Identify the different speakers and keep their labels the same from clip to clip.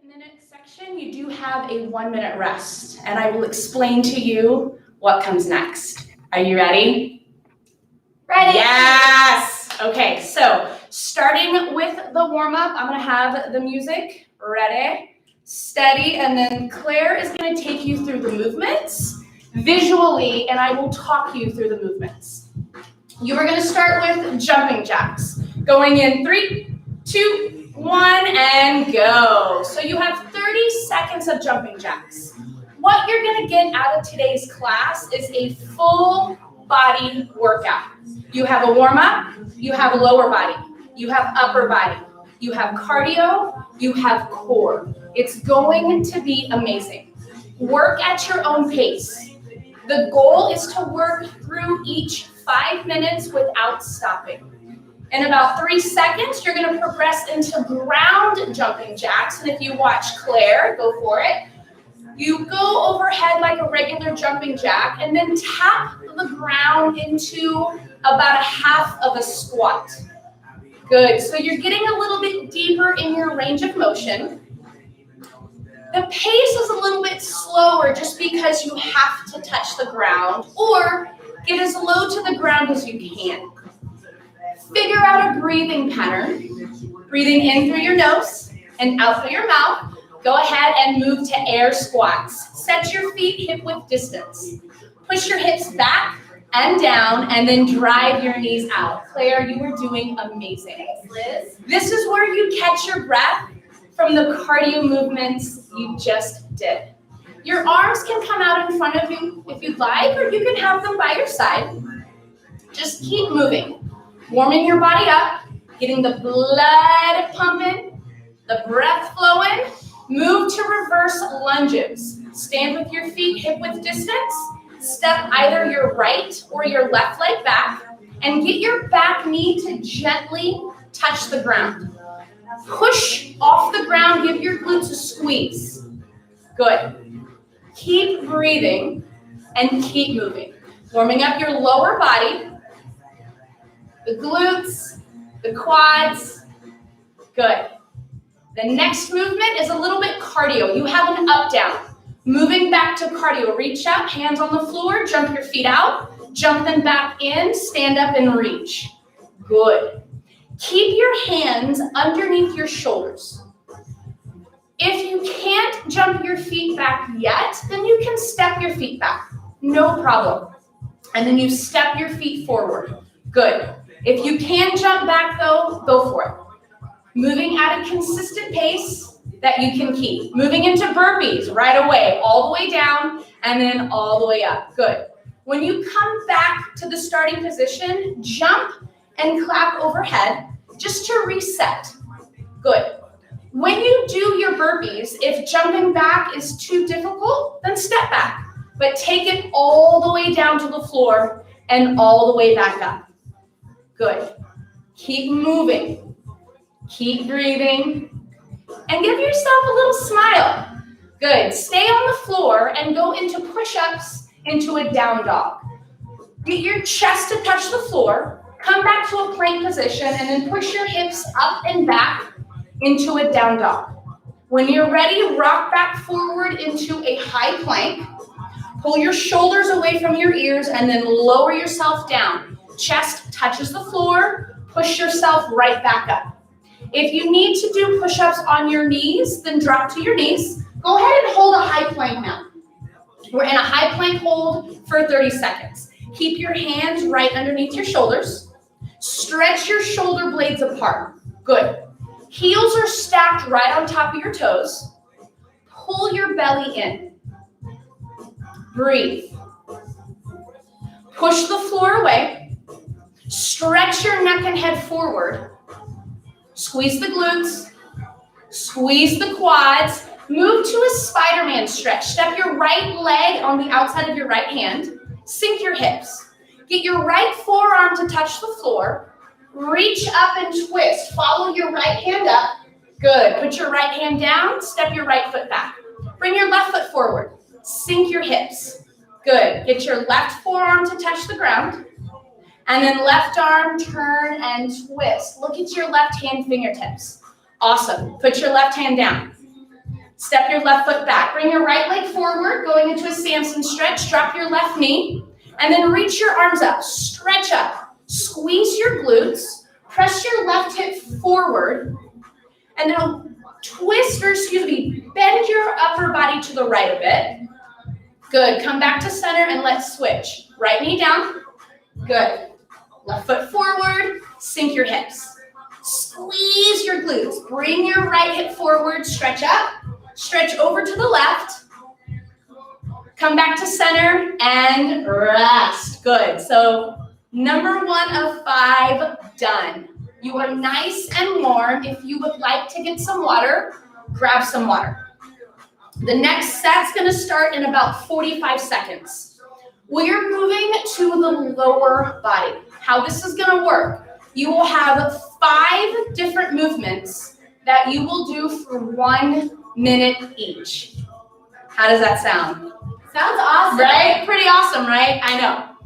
Speaker 1: 8-minute section, you do have a 1-minute rest, and I will explain to you what comes next. Are you ready? Ready. Yes. Okay, so starting with the warm-up, I'm going to have the music ready, steady, and then Claire is going to take you through the movements visually, and I will talk you through the movements. You are going to start with jumping jacks. Going in 3, 2, 1, and go. So you have 30 seconds of jumping jacks. What you're going to get out of today's class is a full body workout. You have a warm-up, you have a lower body, you have upper body, you have cardio, you have core. It's going to be amazing. Work at your own pace. The goal is to work through each 5 minutes without stopping. In about 3 seconds, you're going to progress into ground jumping jacks. And if you watch Claire, go for it. You go overhead like a regular jumping jack and then tap the ground into about a half of a squat. Good. So you're getting a little bit deeper in your range of motion. The pace is a little bit slower just because you have to touch the ground or get as low to the ground as you can. Figure out a breathing pattern. Breathing in through your nose and out through your mouth. Go ahead and move to air squats. Set your feet hip-width distance. Push your hips back and down and then drive your knees out. Claire, you are doing amazing. Liz, this is where you catch your breath from the cardio movements you just did. Your arms can come out in front of you if you'd like, or you can have them by your side. Just keep moving, warming your body up, getting the blood pumping, the breath flowing. Move to reverse lunges. Stand with your feet hip-width distance. Step either your right or your left leg back, and get your back knee to gently touch the ground. Push off the ground, give your glutes a squeeze. Good. Keep breathing and keep moving. Warming up your lower body, the glutes, the quads. Good. The next movement is a little bit cardio. You have an up-down. Moving back to cardio. Reach up, hands on the floor, jump your feet out, jump them back in, stand up and reach. Good. Keep your hands underneath your shoulders. If you can't jump your feet back yet, then you can step your feet back. No problem. And then you step your feet forward. Good. If you can jump back though, go for it. Moving at a consistent pace that you can keep. Moving into burpees right away, all the way down and then all the way up. Good. When you come back to the starting position, jump and clap overhead just to reset. Good. When you do your burpees, if jumping back is too difficult, then step back. But take it all the way down to the floor and all the way back up. Good. Keep moving. Keep breathing, and give yourself a little smile. Good. Stay on the floor and go into push-ups into a down dog. Get your chest to touch the floor, come back to a plank position, and then push your hips up and back into a down dog. When you're ready, rock back forward into a high plank. Pull your shoulders away from your ears and then lower yourself down. Chest touches the floor, push yourself right back up. If you need to do push-ups on your knees, then drop to your knees. Go ahead and hold a high plank now. We're in a high plank hold for 30 seconds. Keep your hands right underneath your shoulders. Stretch your shoulder blades apart. Good. Heels are stacked right on top of your toes. Pull your belly in. Breathe. Push the floor away. Stretch your neck and head forward. Squeeze the glutes, squeeze the quads, move to a Spiderman stretch. Step your right leg on the outside of your right hand, sink your hips. Get your right forearm to touch the floor, reach up and twist. Follow your right hand up. Good. Put your right hand down, step your right foot back. Bring your left foot forward, sink your hips. Good. Get your left forearm to touch the ground. And then left arm, turn and twist. Look at your left hand fingertips. Awesome. Put your left hand down. Step your left foot back. Bring your right leg forward, going into a Samson stretch. Drop your left knee, and then reach your arms up. Stretch up. Squeeze your glutes. Press your left hip forward, and now bend your upper body to the right a bit. Good. Come back to center and let's switch. Right knee down. Good. Left foot forward. Sink your hips. Squeeze your glutes. Bring your right hip forward. Stretch up. Stretch over to the left. Come back to center and rest. Good. So number 1 of 5 done. You are nice and warm. If you would like to get some water, grab some water. The next set's going to start in about 45 seconds. We are moving to the lower body. How this is going to work, you will have 5 different movements that you will do for 1 minute each. How does that sound?
Speaker 2: Sounds awesome.
Speaker 1: Right? Pretty awesome, right? I know.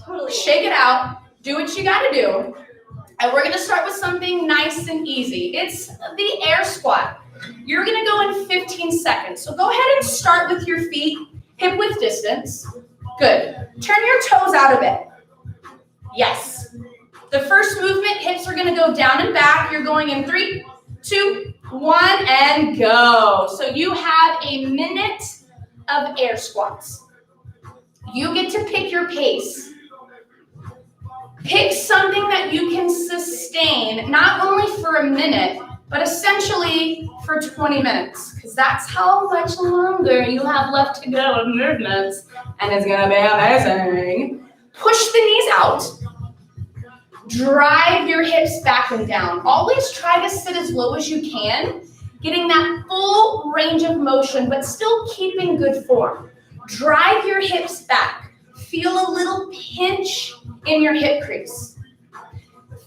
Speaker 2: Totally.
Speaker 1: Shake it out. Do what you got to do. And we're going to start with something nice and easy. It's the air squat. You're going to go in 15 seconds. So go ahead and start with your feet hip width distance. Good. Turn your toes out a bit. Yes. The first movement, hips are going to go down and back. You're going in 3, 2, 1, and go. So you have a minute of air squats. You get to pick your pace. Pick something that you can sustain, not only for a minute, but essentially for 20 minutes, because that's how much longer you have left to go with movements, and it's gonna be amazing. Push the knees out. Drive your hips back and down. Always try to sit as low as you can, getting that full range of motion, but still keeping good form. Drive your hips back. Feel a little pinch in your hip crease.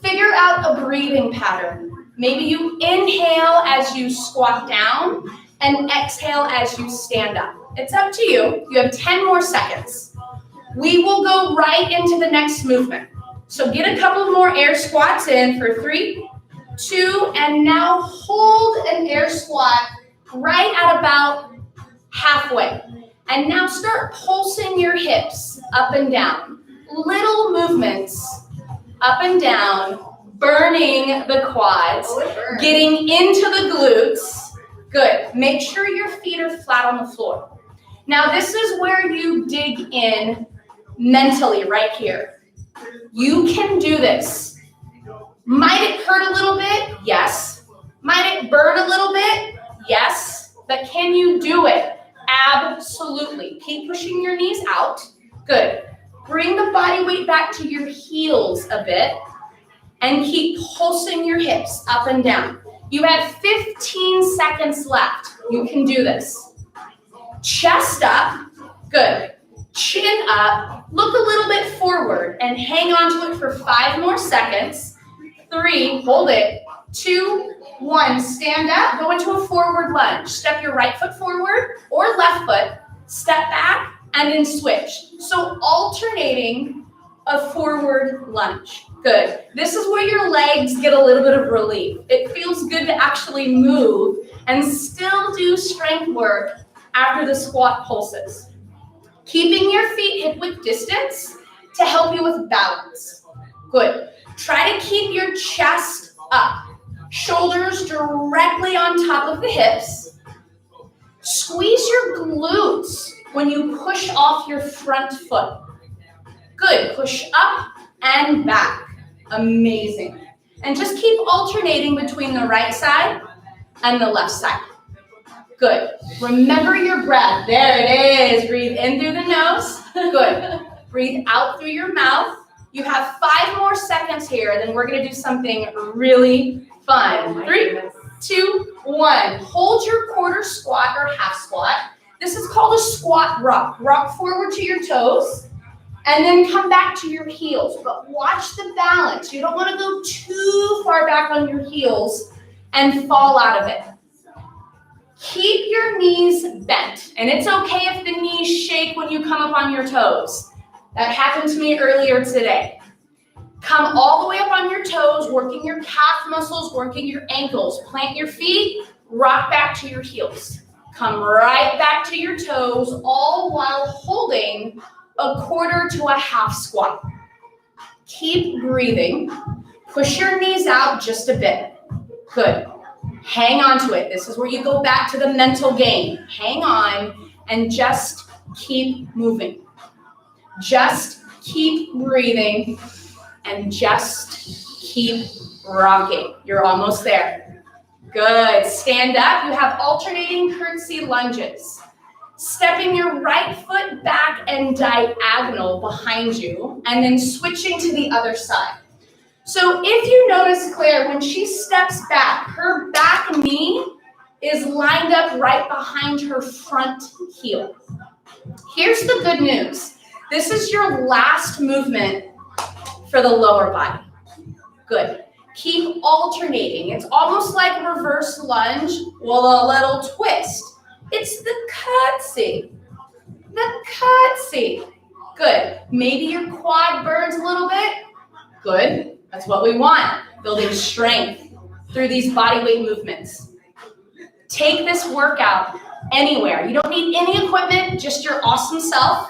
Speaker 1: Figure out a breathing pattern. Maybe you inhale as you squat down and exhale as you stand up. It's up to you. You have 10 more seconds. We will go right into the next movement. So get a couple more air squats in for 3, 2, and now hold an air squat right at about halfway. And now start pulsing your hips up and down. Little movements up and down, burning the quads, getting into the glutes. Good. Make sure your feet are flat on the floor. Now this is where you dig in mentally right here. You can do this. Might it hurt a little bit? Yes. Might it burn a little bit? Yes. But can you do it? Absolutely. Keep pushing your knees out. Good. Bring the body weight back to your heels a bit and keep pulsing your hips up and down. You have 15 seconds left. You can do this. Chest up. Good. Chin up. Look a little bit forward and hang on to it for 5 more seconds. 3, hold it. 2, 1, stand up, go into a forward lunge. Step your right foot forward or left foot, step back, and then switch. So alternating a forward lunge. Good. This is where your legs get a little bit of relief. It feels good to actually move and still do strength work after the squat pulses. Keeping your feet hip width distance to help you with balance. Good. Try to keep your chest up. Shoulders directly on top of the hips. Squeeze your glutes when you push off your front foot. Good. Push up and back. Amazing. And just keep alternating between the right side and the left side. Good. Remember your breath. There it is. Breathe in through the nose. Good. Breathe out through your mouth. You have 5 more seconds here, then we're going to do something really fun. 3, 2, 1. Hold your quarter squat or half squat. This is called a squat rock. Rock forward to your toes and then come back to your heels. But watch the balance. You don't want to go too far back on your heels and fall out of it. Keep your knees bent. And it's okay if the knees shake when you come up on your toes. That happened to me earlier today. Come all the way up on your toes, working your calf muscles, working your ankles. Plant your feet, rock back to your heels. Come right back to your toes, all while holding a quarter to a half squat. Keep breathing. Push your knees out just a bit. Good. Hang on to it. This is where you go back to the mental game. Hang on and just keep moving. Just keep breathing and just keep rocking. You're almost there. Good. Stand up. You have alternating curtsy lunges. Stepping your right foot back and diagonal behind you, and then switching to the other side. So if you notice Claire, when she steps back, her back knee is lined up right behind her front heel. Here's the good news. This is your last movement for the lower body. Good. Keep alternating. It's almost like reverse lunge with a little twist. It's the curtsy. The curtsy. Good. Maybe your quad burns a little bit. Good. That's what we want. Building strength through these body weight movements. Take this workout anywhere. You don't need any equipment, just your awesome self.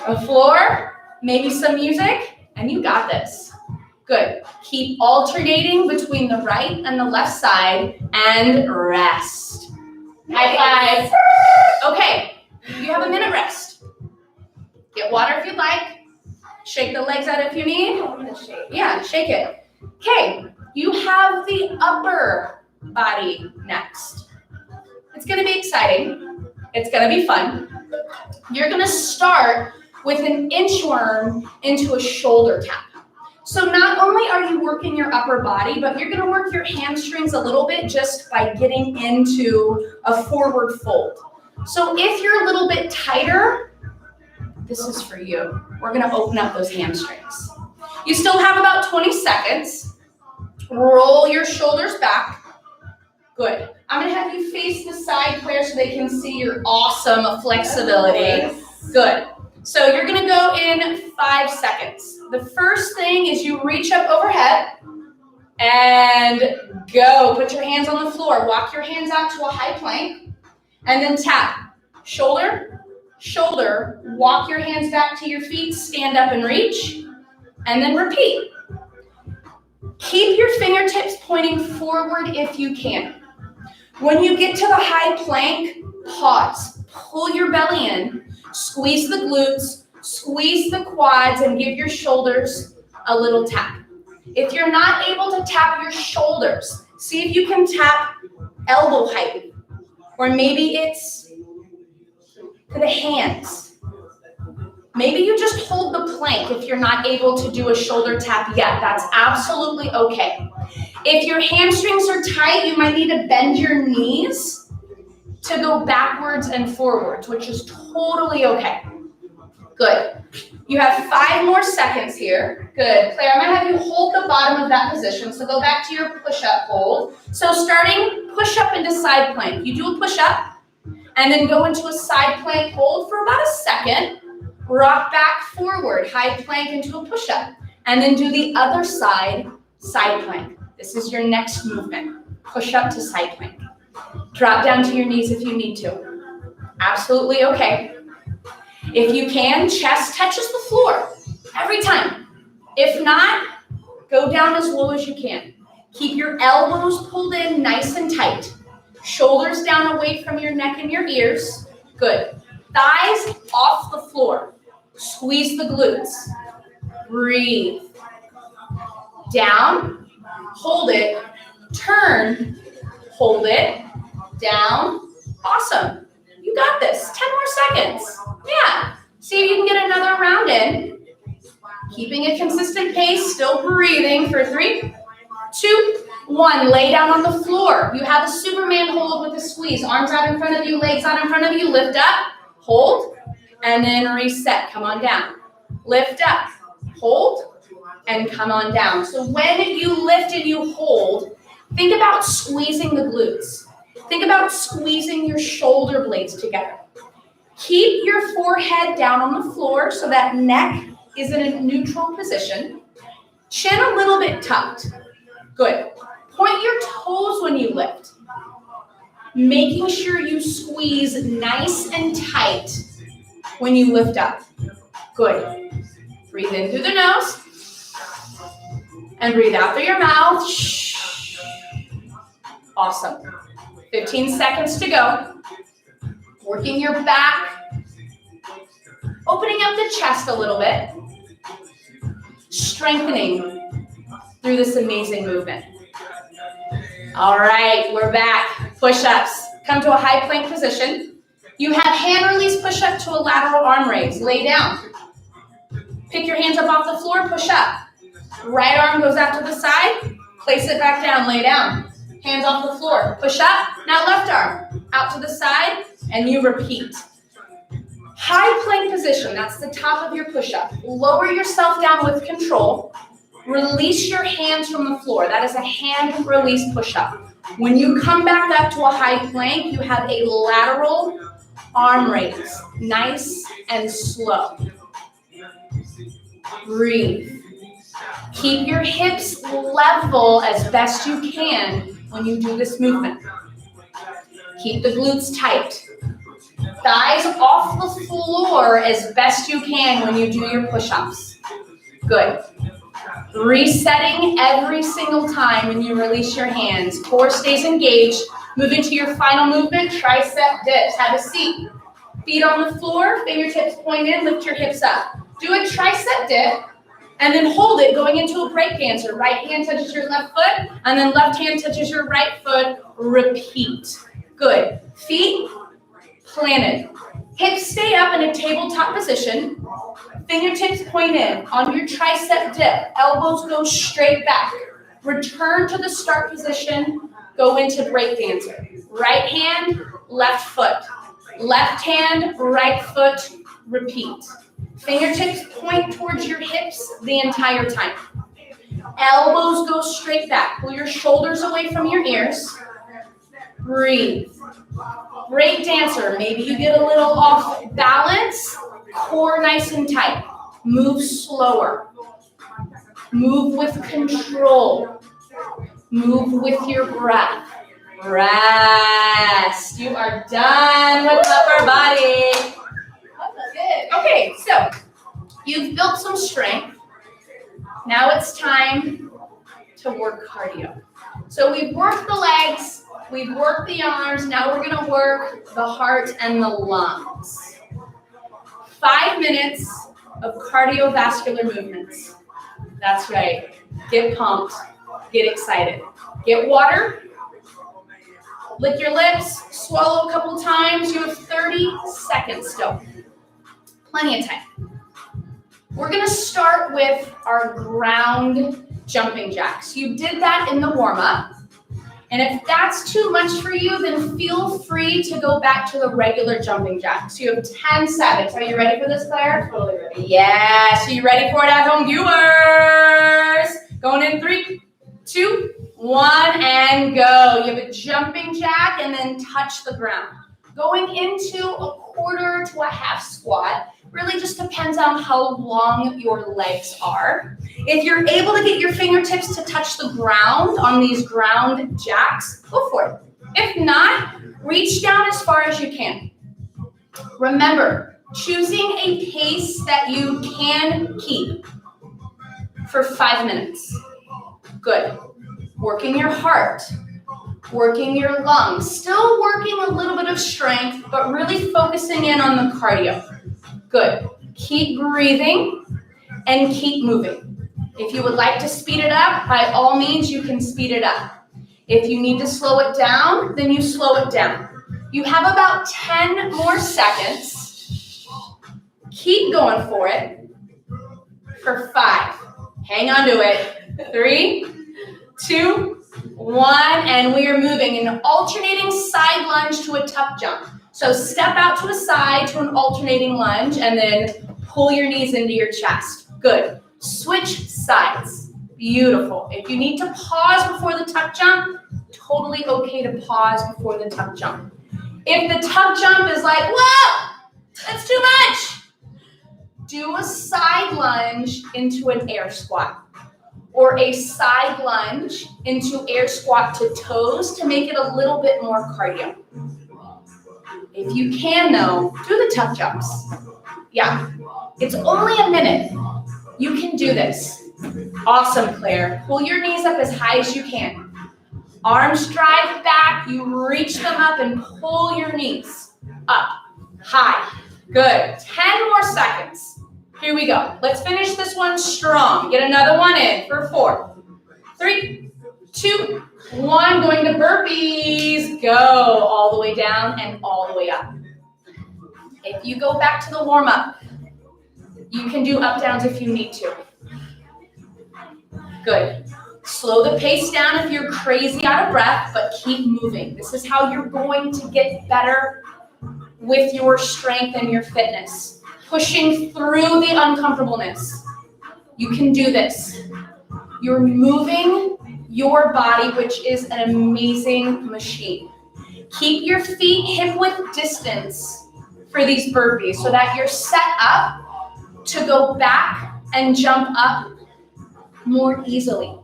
Speaker 1: A floor, maybe some music, and you got this. Good. Keep alternating between the right and the left side and rest. High five. Okay, you have a minute rest. Get water if you'd like. Shake the legs out if you need. Yeah, shake it. Okay, you have the upper body next. It's going to be exciting. It's going to be fun. You're going to start with an inchworm into a shoulder tap. So not only are you working your upper body, but you're going to work your hamstrings a little bit just by getting into a forward fold. So if you're a little bit tighter, this is for you. We're going to open up those hamstrings. You still have about 20 seconds. Roll your shoulders back. Good. I'm going to have you face the side, Claire, so they can see your awesome flexibility. Good. So you're going to go in 5 seconds. The first thing is you reach up overhead and go. Put your hands on the floor. Walk your hands out to a high plank and then tap. Shoulder, shoulder. Walk your hands back to your feet. Stand up and reach and then repeat. Keep your fingertips pointing forward if you can. When you get to the high plank, pause. Pull your belly in. Squeeze the glutes, squeeze the quads, and give your shoulders a little tap. If you're not able to tap your shoulders, see if you can tap elbow height, or maybe it's to the hands. Maybe you just hold the plank if you're not able to do a shoulder tap yet. That's absolutely okay. If your hamstrings are tight, you might need to bend your knees to go backwards and forwards, which is totally okay. Good. You have 5 more seconds here. Good. Claire, I'm going to have you hold the bottom of that position. So go back to your push-up hold. So starting push-up into side plank. You do a push-up and then go into a side plank hold for about a second. Rock back forward, high plank into a push-up. And then do the other side, side plank. This is your next movement. Push-up to side plank. Drop down to your knees if you need to. Absolutely okay. If you can, chest touches the floor every time. If not, go down as low as you can. Keep your elbows pulled in nice and tight. Shoulders down away from your neck and your ears. Good. Thighs off the floor. Squeeze the glutes. Breathe. Down. Hold it. Turn. Hold it. Down. Awesome. You got this. 10 more seconds. Yeah. See if you can get another round in. Keeping a consistent pace. Still breathing for 3, 2, 1. Lay down on the floor. You have a Superman hold with a squeeze. Arms out in front of you. Legs out in front of you. Lift up. Hold. And then reset. Come on down. Lift up. Hold. And come on down. So when you lift and you hold, think about squeezing the glutes. Think about squeezing your shoulder blades together. Keep your forehead down on the floor so that neck is in a neutral position. Chin a little bit tucked. Good. Point your toes when you lift. Making sure you squeeze nice and tight when you lift up. Good. Breathe in through the nose. And breathe out through your mouth. Awesome. 15 seconds to go. Working your back. Opening up the chest a little bit. Strengthening through this amazing movement. All right, we're back. Push-ups. Come to a high plank position. You have hand release push-up to a lateral arm raise. Lay down. Pick your hands up off the floor, push up. Right arm goes out to the side. Place it back down, lay down. Hands off the floor, push up. Now left arm out to the side, and you repeat. High plank position, that's the top of your push-up. Lower yourself down with control. Release your hands from the floor. That is a hand release push-up. When you come back up to a high plank, you have a lateral arm raise. Nice and slow. Breathe. Keep your hips level as best you can when you do this movement. Keep the glutes tight. Thighs off the floor as best you can when you do your push-ups. Good. Resetting every single time when you release your hands. Core stays engaged. Move into your final movement, tricep dips. Have a seat. Feet on the floor, fingertips point in, lift your hips up. Do a tricep dip, and then hold it going into a breakdancer. Right hand touches your left foot, and then left hand touches your right foot. Repeat. Good. Feet planted. Hips stay up in a tabletop position. Fingertips point in. On your tricep dip, elbows go straight back. Return to the start position. Go into breakdancer. Right hand, left foot. Left hand, right foot. Repeat. Fingertips point towards your hips the entire time. Elbows go straight back. Pull your shoulders away from your ears. Breathe. Breakdancer. Maybe you get a little off balance. Core nice and tight. Move slower. Move with control. Move with your breath. Rest. You are done with upper body. Good. Okay, so you've built some strength. Now it's time to work cardio. So we've worked the legs, we've worked the arms, now we're gonna work the heart and the lungs. 5 minutes of cardiovascular movements. That's right. Get pumped, get excited. Get water, lick your lips, swallow a couple times. You have 30 seconds still. Plenty of time. We're gonna start with our ground jumping jacks. You did that in the warm-up. And if that's too much for you, then feel free to go back to the regular jumping jacks. You have 10 seconds. Are you ready for this, Claire? Totally ready. Yes. Are you ready for it at home, viewers? Going in 3, 2, 1, and go. You have a jumping jack and then touch the ground. Going into a quarter to a half squat really just depends on how long your legs are. If you're able to get your fingertips to touch the ground on these ground jacks, go for it. If not, reach down as far as you can. Remember, choosing a pace that you can keep for 5 minutes. Good. Working your heart. Working your lungs, still working a little bit of strength, but really focusing in on the cardio. Good. Keep breathing and keep moving. If you would like to speed it up, by all means, you can speed it up. If you need to slow it down, then you slow it down. You have about 10 more seconds. Keep going for it. For 5. Hang on to it. 3, 2, 1, and we are moving in an alternating side lunge to a tuck jump. So step out to a side to an alternating lunge and then pull your knees into your chest. Good. Switch sides. Beautiful. If you need to pause before the tuck jump, totally okay to pause before the tuck jump. If the tuck jump is like, whoa, that's too much, do a side lunge into an air squat. or a side lunge into air squat to toes to make it a little bit more cardio. If you can though, do the tuck jumps. Yeah, it's only a minute. You can do this. Awesome, Claire. Pull your knees up as high as you can. Arms drive back, you reach them up and pull your knees up, high. Good, 10 more seconds. Here we go. Let's finish this one strong. Get another one in for 4, 3, 2, 1. Going to burpees. Go all the way down and all the way up. If you go back to the warm-up, you can do up-downs if you need to. Good. Slow the pace down if you're crazy out of breath, but keep moving. This is how you're going to get better with your strength and your fitness. Pushing through the uncomfortableness. You can do this. You're moving your body, which is an amazing machine. Keep your feet hip-width distance for these burpees so that you're set up to go back and jump up more easily.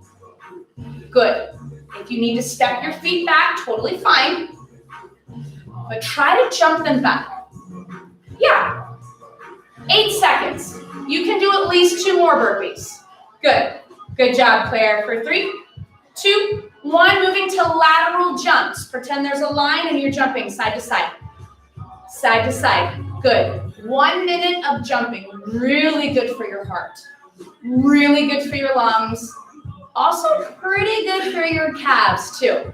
Speaker 1: Good. If you need to step your feet back, totally fine. But try to jump them back. Yeah. 8 seconds. You can do at least 2 more burpees. Good. Good job, Claire. For 3, 2, 1. Moving to lateral jumps. Pretend there's a line and you're jumping side to side. Side to side. Good. 1 minute of jumping. Really good for your heart. Really good for your lungs. Also pretty good for your calves too.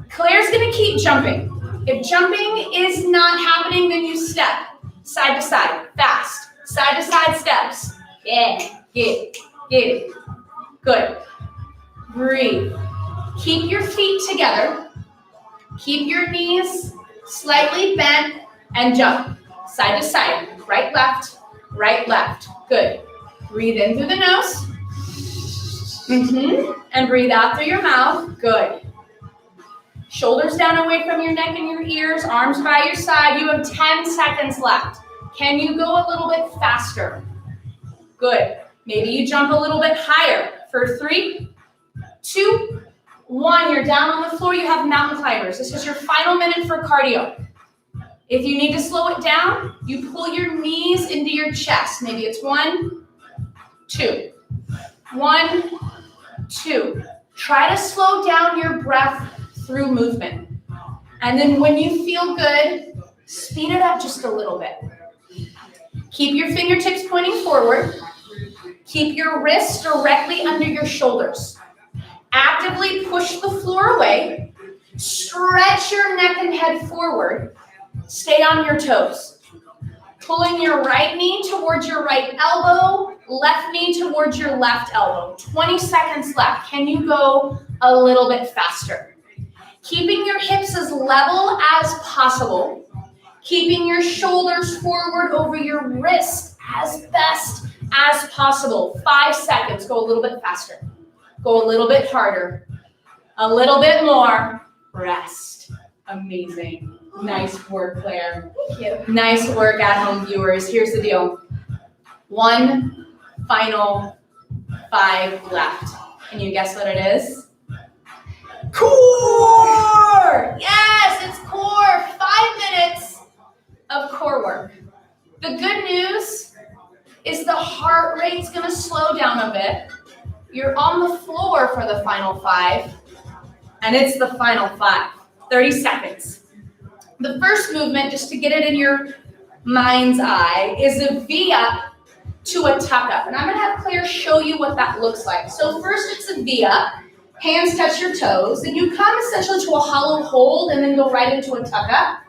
Speaker 1: Claire's gonna keep jumping. If jumping is not happening, then you step side to side, fast. Side to side steps. Yeah, get it. Good. Breathe. Keep your feet together. Keep your knees slightly bent and jump. Side to side, right, left, right, left. Good. Breathe in through the nose. And breathe out through your mouth. Good. Shoulders down away from your neck and your ears. Arms by your side. You have 10 seconds left. Can you go a little bit faster? Good. Maybe you jump a little bit higher. For 3, 2, 1. You're down on the floor. You have mountain climbers. This is your final minute for cardio. If you need to slow it down, you pull your knees into your chest. Maybe it's 1, 2. 1, 2. Try to slow down your breath through movement. And then when you feel good, speed it up just a little bit. Keep your fingertips pointing forward. Keep your wrists directly under your shoulders. Actively push the floor away. Stretch your neck and head forward. Stay on your toes. Pulling your right knee towards your right elbow, left knee towards your left elbow. 20 seconds left. Can you go a little bit faster? Keeping your hips as level as possible. Keeping your shoulders forward over your wrists as best as possible. 5 seconds. Go a little bit faster. Go a little bit harder. A little bit more. Rest. Amazing. Nice work, Claire.
Speaker 2: Thank you.
Speaker 1: Nice work at home viewers. Here's the deal. 1 final 5 left. Can you guess what it is? Core! Yes, it's core. 5 minutes of core work. The good news is the heart rate's gonna slow down a bit. You're on the floor for the final 5, and it's the final 5. 30 seconds. The first movement, just to get it in your mind's eye, is a V up to a tuck up. And I'm gonna have Claire show you what that looks like. So first it's a V up, hands touch your toes, and you come essentially to a hollow hold and then go right into a tuck up.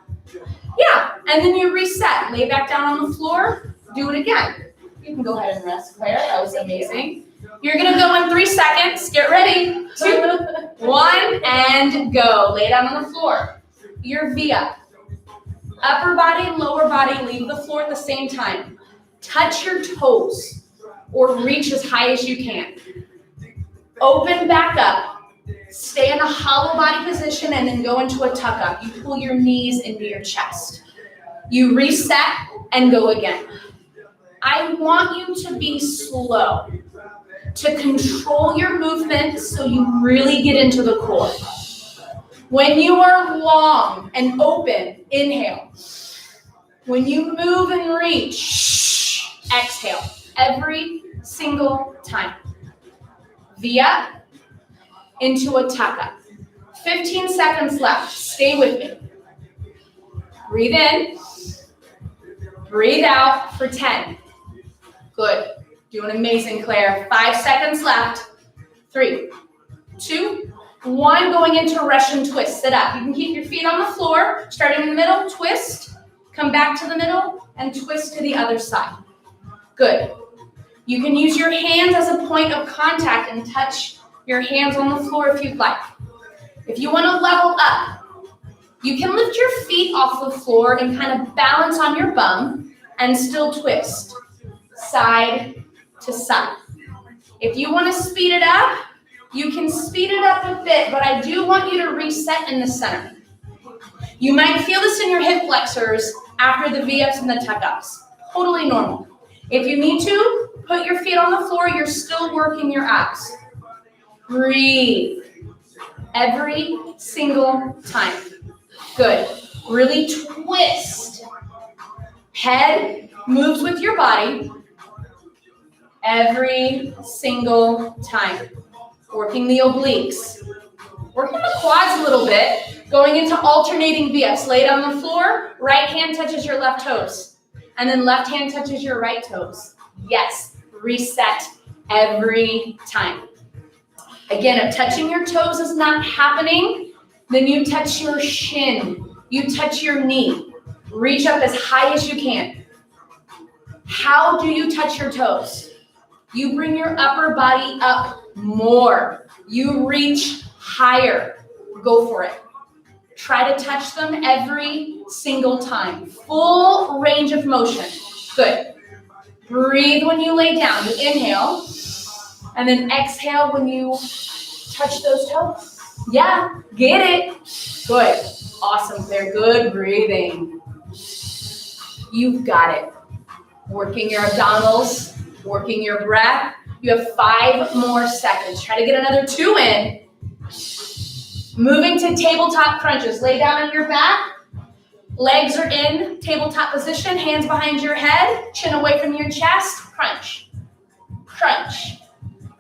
Speaker 1: Yeah, and then you reset, lay back down on the floor, do it again. You can go ahead and rest, Claire, that was amazing. You're gonna go in 3 seconds, get ready, 2, 1, and go. Lay down on the floor. Your V up. Upper body and lower body leave the floor at the same time. Touch your toes or reach as high as you can. Open back up. Stay in a hollow body position and then go into a tuck up. You pull your knees into your chest. You reset and go again. I want you to be slow. to control your movement so you really get into the core. When you are long and open, inhale. When you move and reach, exhale. Every single time. V up into a tuck up. 15 seconds left. Stay with me. Breathe in. Breathe out for 10. Good. Doing amazing, Claire. 5 seconds left. 3, 2, 1. Going into Russian twist. Sit up. You can keep your feet on the floor. Starting in the middle, twist. Come back to the middle and twist to the other side. Good. You can use your hands as a point of contact and touch your hands on the floor if you'd like. If you want to level up, you can lift your feet off the floor and kind of balance on your bum and still twist side to side. If you want to speed it up, you can speed it up a bit, but I do want you to reset in the center. You might feel this in your hip flexors after the V-ups and the tuck-ups. Totally normal. If you need to, put your feet on the floor. You're still working your abs. Breathe. Every single time. Good. Really twist. Head moves with your body. Every single time. Working the obliques. Working the quads a little bit. Going into alternating V-ups. Lay down on the floor. Right hand touches your left toes. And then left hand touches your right toes. Yes. Reset every time. Again, if touching your toes is not happening, then you touch your shin. You touch your knee. Reach up as high as you can. How do you touch your toes? You bring your upper body up more. You reach higher. Go for it. Try to touch them every single time. Full range of motion. Good. Breathe when you lay down. You inhale. And then exhale when you touch those toes. Yeah, get it. Good. Awesome, Claire. Good breathing. You've got it. Working your abdominals, working your breath. You have 5 more seconds. Try to get another 2 in. Moving to tabletop crunches. Lay down on your back. Legs are in tabletop position. Hands behind your head. Chin away from your chest. Crunch. Crunch.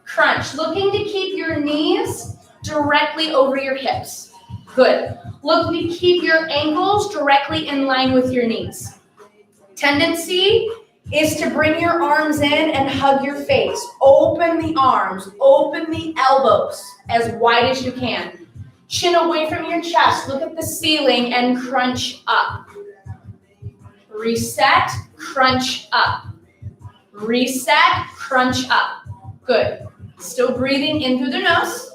Speaker 1: Crunch. Looking to keep your knees directly over your hips. Good. Look to keep your ankles directly in line with your knees. Tendency is to bring your arms in and hug your face. Open the arms. Open the elbows as wide as you can. Chin away from your chest. Look at the ceiling and crunch up. Reset. Crunch up. Reset. Crunch up. Good. Still breathing in through the nose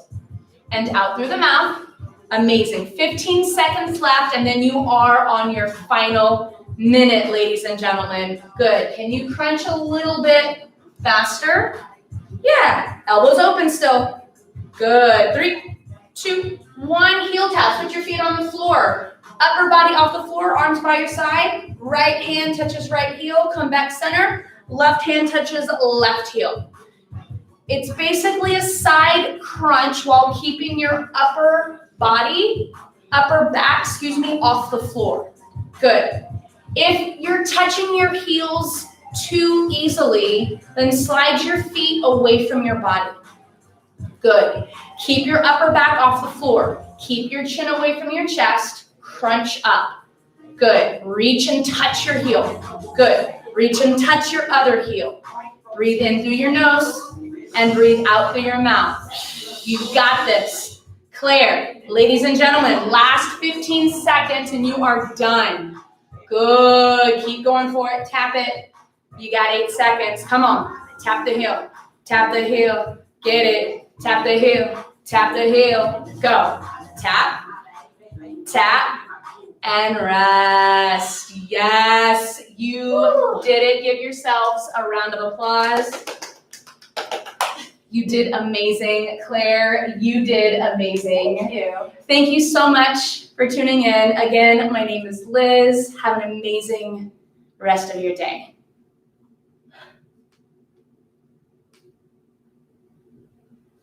Speaker 1: and out through the mouth. Amazing. 15 seconds left, and then you are on your final minute, ladies and gentlemen. Good. Can you crunch a little bit faster? Yeah. Elbows open still. Good. 3, 2, 1. Heel taps. Put your feet on the floor. Upper body off the floor. Arms by your side. Right hand touches right heel. Come back center. Left hand touches left heel. It's basically a side crunch while keeping your upper back, off the floor. Good. If you're touching your heels too easily, then slide your feet away from your body. Good. Keep your upper back off the floor. Keep your chin away from your chest. Crunch up. Good. Reach and touch your heel. Good. Reach and touch your other heel. Breathe in through your nose and breathe out through your mouth. You've got this. Claire, ladies and gentlemen, last 15 seconds and you are done. Good. Keep going for it. Tap it. You got 8 seconds. Come on. Tap the heel. Tap the heel. Get it. Tap the heel. Tap the heel. Go. Tap. Tap. And rest. Yes, you did it. Give yourselves a round of applause. You did amazing. Claire, you did amazing.
Speaker 2: Thank you.
Speaker 1: Thank you so much for tuning in. Again, my name is Liz. Have an amazing rest of your day.